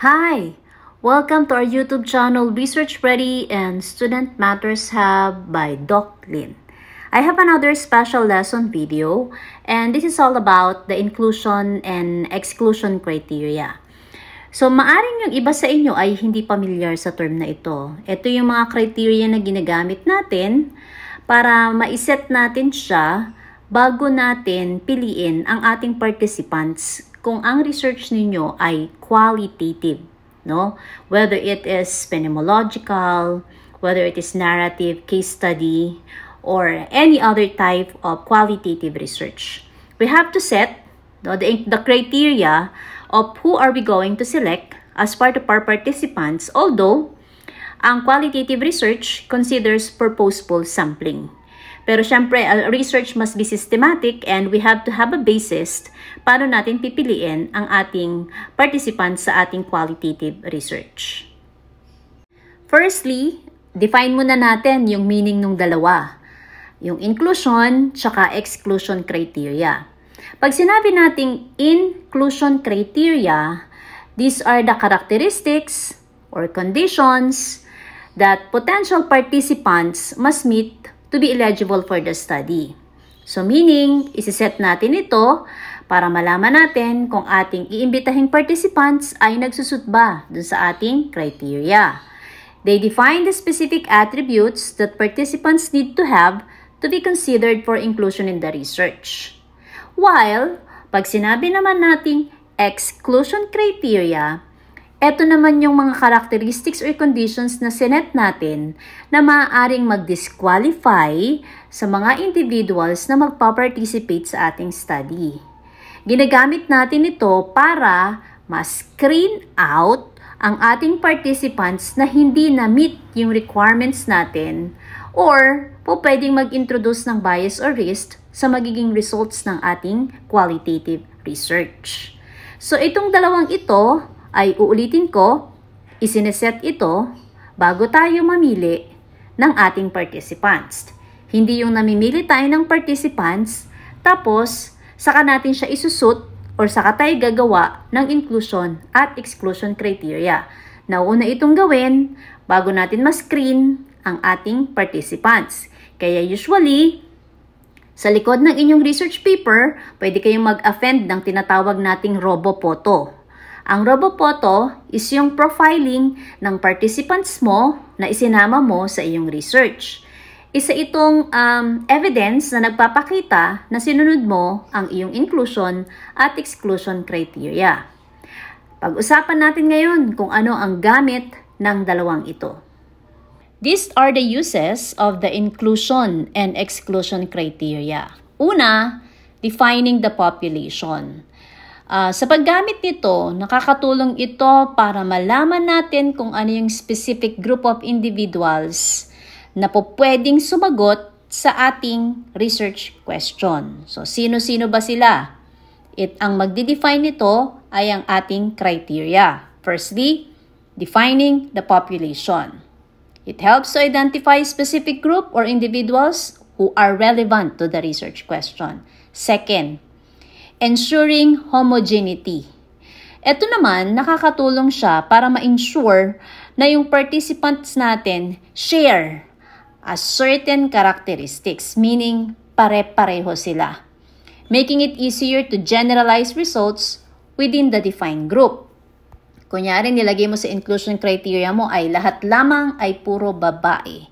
Hi! Welcome to our YouTube channel Research Ready and Student Matters Hub by Doc Lin. I have another special lesson video and this is all about the inclusion and exclusion criteria. So maaring yung iba sa inyo ay hindi familiar sa term na ito. Ito yung mga criteria na ginagamit natin para maiset natin siya bago natin piliin ang ating participants kung ang research ninyo ay qualitative, no? Whether it is phenomenological, whether it is narrative, case study, or any other type of qualitative research. We have to set the criteria of who are we going to select as part of our participants, although ang qualitative research considers purposeful sampling. Pero syempre, research must be systematic and we have to have a basis paano natin pipiliin ang ating participants sa ating qualitative research. Firstly, define muna natin yung meaning ng dalawa. Yung inclusion tsaka exclusion criteria. Pag sinabi nating inclusion criteria, these are the characteristics or conditions that potential participants must meet to be eligible for the study. So meaning, isiset natin ito para malaman natin kung ating iimbitahing participants ay nagsusut ba dun sa ating criteria. They define the specific attributes that participants need to have to be considered for inclusion in the research. While, pag sinabi naman nating exclusion criteria, ito naman yung mga characteristics or conditions na sinet natin na maaaring mag-disqualify sa mga individuals na magpa-participate sa ating study. Ginagamit natin ito para ma-screen out ang ating participants na hindi na-meet yung requirements natin or po pwedeng mag-introduce ng bias or risk sa magiging results ng ating qualitative research. So itong dalawang ito ay uulitin ko, isineset ito bago tayo mamili ng ating participants. Hindi yung namimili tayo ng participants, tapos saka natin siya isusut or saka tayo gagawa ng inclusion at exclusion criteria. Nauna itong gawin bago natin ma-screen ang ating participants. Kaya usually, sa likod ng inyong research paper, pwede kayong mag-append ng tinatawag nating RoboPhoto. Ang RoboPhoto is yung profiling ng participants mo na isinama mo sa iyong research. Isa itong evidence na nagpapakita na sinunod mo ang iyong inclusion at exclusion criteria. Pag-usapan natin ngayon kung ano ang gamit ng dalawang ito. These are the uses of the inclusion and exclusion criteria. Una, defining the population. Sa paggamit nito, nakakatulong ito para malaman natin kung ano yung specific group of individuals na po pwedeng sumagot sa ating research question. So, sino-sino ba sila? Ang magdi-define nito ay ang ating criteria. Firstly, defining the population. It helps to identify a specific group or individuals who are relevant to the research question. Second, ensuring homogeneity. Ito naman, nakakatulong siya para ma-ensure na yung participants natin share a certain characteristics, meaning pare-pareho sila, making it easier to generalize results within the defined group. Kunyari, nilagay mo sa inclusion criteria mo ay lahat lamang ay puro babae.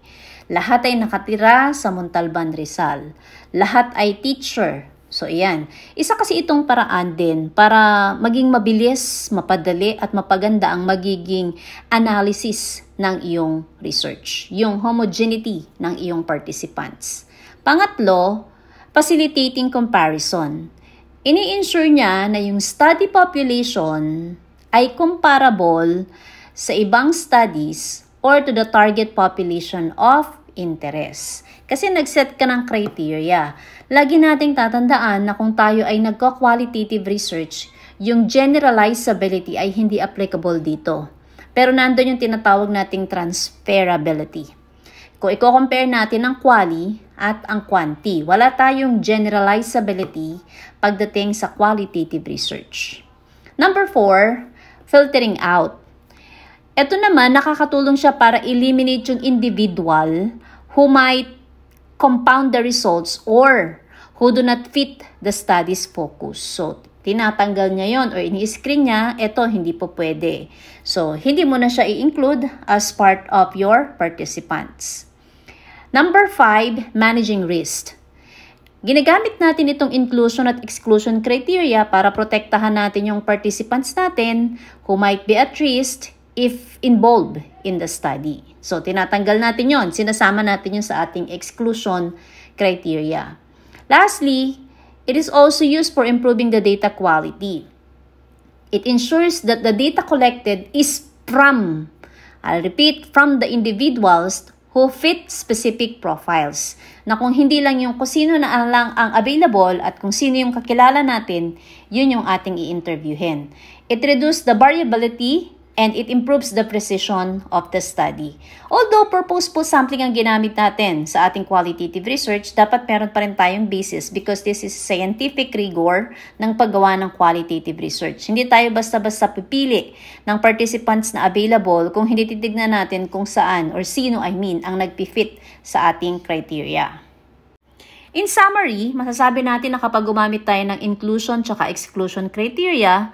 Lahat ay nakatira sa Montalban, Rizal. Lahat ay teacher. So, iyan. Isa kasi itong paraan din para maging mabilis, mapadali at mapaganda ang magiging analysis ng iyong research. Yung homogeneity ng iyong participants. Pangatlo, facilitating comparison. Ini-ensure niya na yung study population ay comparable sa ibang studies or to the target population of interest. Kasi nag-set ka ng criteria. Lagi nating tatandaan na kung tayo ay nagko-qualitative research, yung generalizability ay hindi applicable dito. Pero nandun yung tinatawag nating transferability. Kung i-compare natin ang quali at ang quanti, wala tayong generalizability pagdating sa qualitative research. Number 4, filtering out. Ito naman, nakakatulong siya para eliminate yung individual who might compound the results or who do not fit the study's focus. So, tinatanggal niya yon or ini-screen niya, ito hindi po pwede. So, hindi mo na siya i-include as part of your participants. Number 5, managing risk. Ginagamit natin itong inclusion at exclusion criteria para protektahan natin yung participants natin who might be at risk if involved in the study. So, tinatanggal natin yon, sinasama natin yun sa ating exclusion criteria. Lastly, it is also used for improving the data quality. It ensures that the data collected is from, I'll repeat, from the individuals who fit specific profiles. Na kung hindi lang yung kung sino na lang ang available at kung sino yung kakilala natin, yun yung ating i-interviewin. It reduces the variability and it improves the precision of the study. Although purposeful sampling ang ginamit natin sa ating qualitative research, dapat meron pa rin tayong basis because this is scientific rigor ng paggawa ng qualitative research. Hindi tayo basta-basta pipili ng participants na available kung hindi titignan natin kung saan or sino ang nagpi-fit sa ating criteria. In summary, masasabi natin na kapag gumamit tayo ng inclusion tsaka exclusion criteria,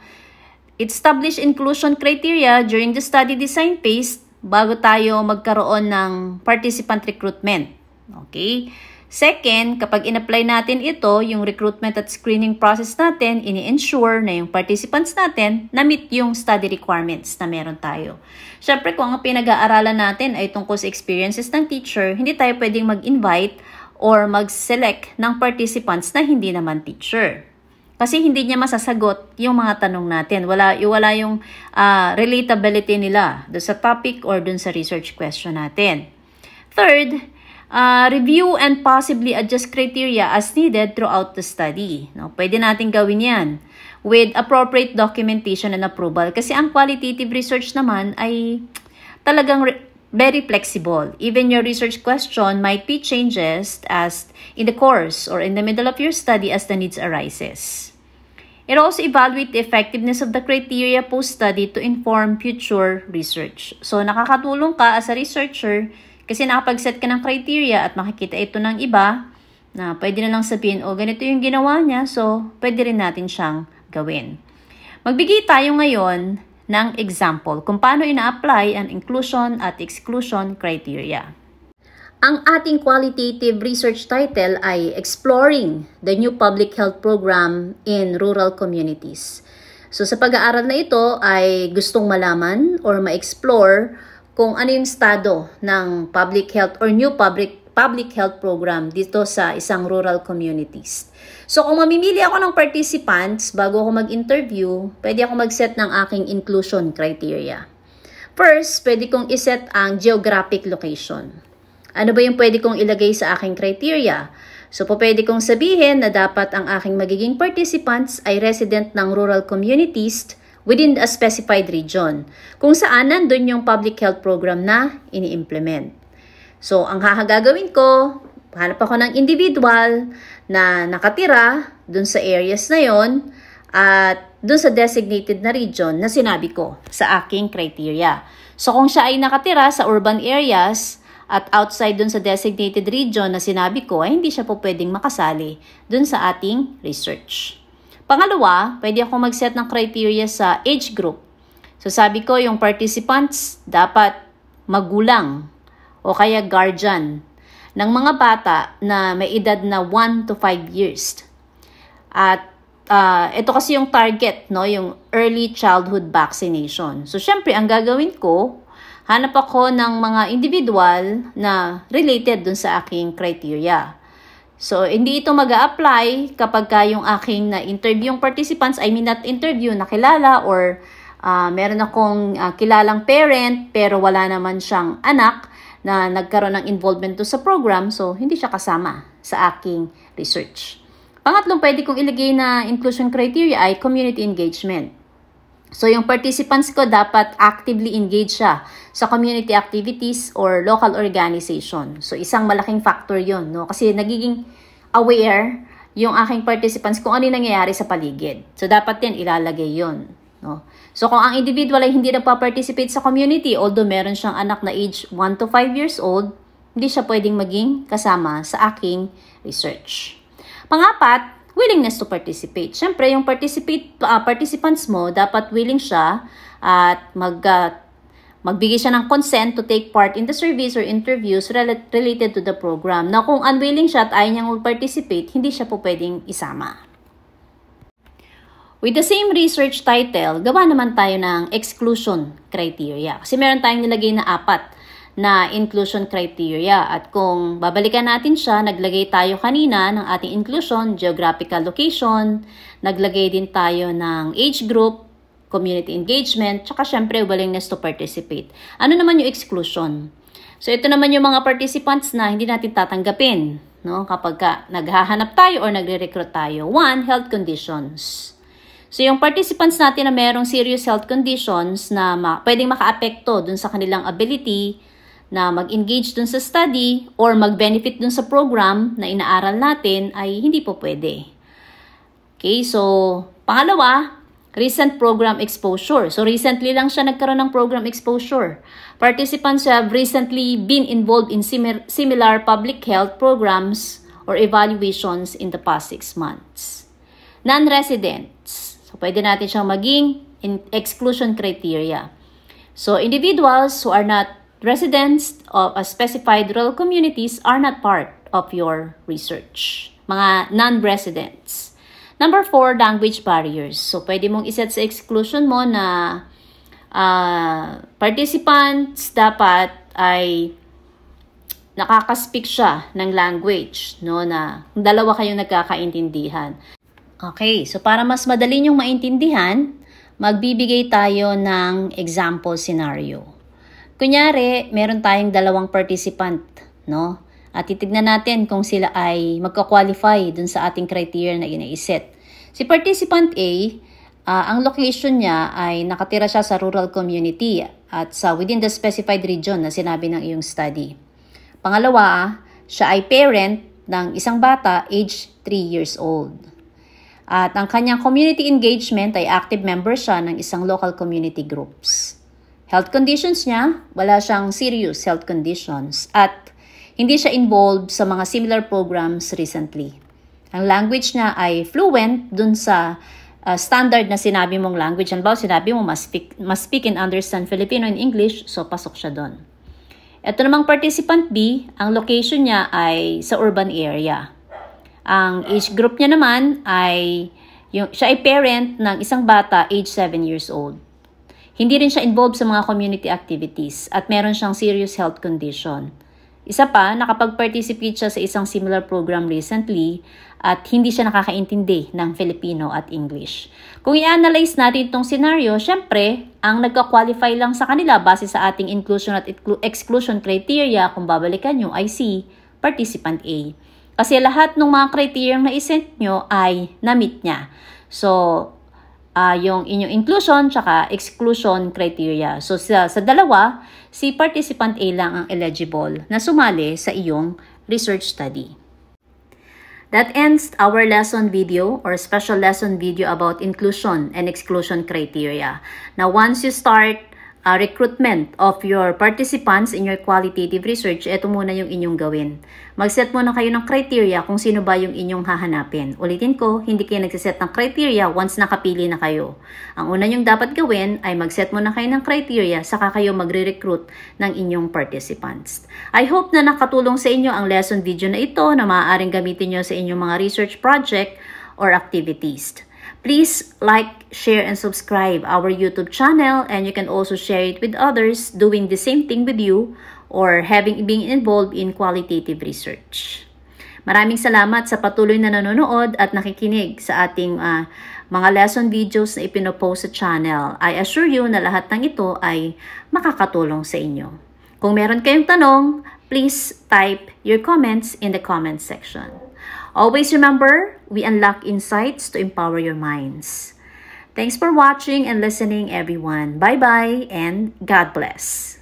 establish inclusion criteria during the study design phase bago tayo magkaroon ng participant recruitment. Okay? Second, kapag in-apply natin ito, yung recruitment at screening process natin, ini-ensure na yung participants natin na-meet yung study requirements na meron tayo. Siyempre, kung ang pinag-aaralan natin ay tungkol sa experiences ng teacher, hindi tayo pwedeng mag-invite or mag-select ng participants na hindi naman teacher. Kasi hindi niya masasagot yung mga tanong natin. Wala yung relatability nila doon sa topic or doon sa research question natin. Third, review and possibly adjust criteria as needed throughout the study. No? Pwede natin gawin yan with appropriate documentation and approval. Kasi ang qualitative research naman ay talagang very flexible. Even your research question might be changes as in the course or in the middle of your study as the needs arises. It also evaluates the effectiveness of the criteria post-study to inform future research. So, nakakatulong ka as a researcher kasi nakapag-set ka ng criteria at makikita ito ng iba na pwede na lang sabihin, ganito yung ginawa niya, so pwede rin natin siyang gawin. Magbigay tayo ngayon ng example kung paano ina-apply ang inclusion at exclusion criteria. Ang ating qualitative research title ay Exploring the New Public Health Program in Rural Communities. So sa pag-aaral na ito ay gustong malaman or ma-explore kung ano yung estado ng public health or new public health program dito sa isang rural communities. So kung mamimili ako ng participants bago ako mag-interview, pwede ako mag-set ng aking inclusion criteria. First, pwede kong iset ang geographic location. Ano ba yung pwede kong ilagay sa aking criteria? So, pwede kong sabihin na dapat ang aking magiging participants ay resident ng rural communities within a specified region, kung saan nandun yung public health program na ini-implement. So, ang gagawin ko, hanap ako ng individual na nakatira dun sa areas na yon at dun sa designated na region na sinabi ko sa aking criteria. So, kung siya ay nakatira sa urban areas, at outside dun sa designated region na sinabi ko ay hindi siya po pwedeng makasali dun sa ating research. Pangalawa, pwede ako mag-set ng criteria sa age group. So sabi ko yung participants dapat magulang o kaya guardian ng mga bata na may edad na 1 to 5 years. At ito kasi yung target, no, yung early childhood vaccination. So syempre ang gagawin ko, hanap ako ng mga individual na related dun sa aking criteria. So, hindi ito mag-a-apply kapag yung aking na-interview yung participants, not interview, nakilala or meron akong kilalang parent pero wala naman siyang anak na nagkaroon ng involvement to sa program, so hindi siya kasama sa aking research. Pangatlong pwede kong ilagay na inclusion criteria ay community engagement. So, yung participants ko dapat actively engage siya sa community activities or local organization. So, isang malaking factor yun, no? Kasi nagiging aware yung aking participants kung ano yung nangyayari sa paligid. So, dapat yan ilalagay yun. No? So kung ang individual ay hindi nagpa-participate sa community, although meron siyang anak na age 1 to 5 years old, hindi siya pwedeng maging kasama sa aking research. Pangapat, willingness to participate. Siyempre, yung participants mo, dapat willing siya at magbigay siya ng consent to take part in the surveys or interviews related to the program. Na kung unwilling siya at ayaw niyang mag-participate, hindi siya po pwedeng isama. With the same research title, gawa naman tayo ng exclusion criteria. Kasi meron tayong nilagay na 4 na inclusion criteria. At kung babalikan natin siya, naglagay tayo kanina ng ating inclusion, geographical location, naglagay din tayo ng age group, community engagement, tsaka syempre willingness to participate. Ano naman yung exclusion? So ito naman yung mga participants na hindi natin tatanggapin, no? Kapag naghahanap tayo or nagre-recruit tayo. 1, health conditions. So, yung participants natin na merong serious health conditions na pwedeng maka-apekto dun sa kanilang ability na mag-engage dun sa study or mag-benefit dun sa program na inaaral natin ay hindi po pwede. Okay, so, pangalawa, recent program exposure. So, recently lang siya nagkaroon ng program exposure. Participants who have recently been involved in similar public health programs or evaluations in the past 6 months. Non-residents. So, pwede natin siyang maging exclusion criteria. So, individuals who are not residents of a specified rural communities are not part of your research. Mga non-residents. Number 4, language barriers. So, pwede mong iset sa exclusion mo na participants dapat ay nakaka-speak siya ng language, no, na dalawa kayong nagkakaintindihan. Okay, so para mas madali niyong maintindihan, magbibigay tayo ng example scenario. Kunyari, meron tayong 2 participant, no? At titignan natin kung sila ay magka-qualify dun sa ating criteria na inaiset. Si participant A, ang location niya ay nakatira siya sa rural community at sa within the specified region na sinabi ng iyong study. Pangalawa, siya ay parent ng isang bata age 3 years old. At ang kanyang community engagement ay active member siya ng isang local community groups. Health conditions niya, wala siyang serious health conditions at hindi siya involved sa mga similar programs recently. Ang language niya ay fluent dun sa standard na sinabi mong language. Halimbawa, sinabi mo must speak and understand Filipino and English, so pasok siya doon. Ito namang participant B, ang location niya ay sa urban area. Ang age group niya naman ay, siya ay parent ng isang bata age 7 years old. Hindi rin siya involved sa mga community activities at meron siyang serious health condition. Isa pa, nakapag-participate siya sa isang similar program recently at hindi siya nakakaintindi ng Filipino at English. Kung i-analyze natin itong scenario, syempre, ang nagka-qualify lang sa kanila base sa ating inclusion at exclusion criteria, kung babalikan nyo, ay si participant A. Kasi lahat ng mga criteria na isent nyo ay na-meet niya. So, yung inyong inclusion tsaka exclusion criteria. So, sa dalawa, si participant A lang ang eligible na sumali sa iyong research study. That ends our lesson video or special lesson video about inclusion and exclusion criteria. Now, once you start recruitment of your participants in your qualitative research, ito muna yung inyong gawin. Mag-set muna kayo ng criteria kung sino ba yung inyong hahanapin. Ulitin ko, hindi kayo nagsiset ng criteria once nakapili na kayo. Ang una yung dapat gawin ay mag-set muna kayo ng criteria saka kayo magre-recruit ng inyong participants. I hope na nakatulong sa inyo ang lesson video na ito na maaaring gamitin nyo sa inyong mga research project or activities. Please like, share, and subscribe our YouTube channel, and you can also share it with others doing the same thing with you or being involved in qualitative research. Maraming salamat sa patuloy na nanonood at nakikinig sa ating mga lesson videos na ipinopost sa channel. I assure you na lahat ng ito ay makakatulong sa inyo. Kung meron kayong tanong, please type your comments in the comment section. Always remember, we unlock insights to empower your minds. Thanks for watching and listening, everyone. Bye-bye and God bless.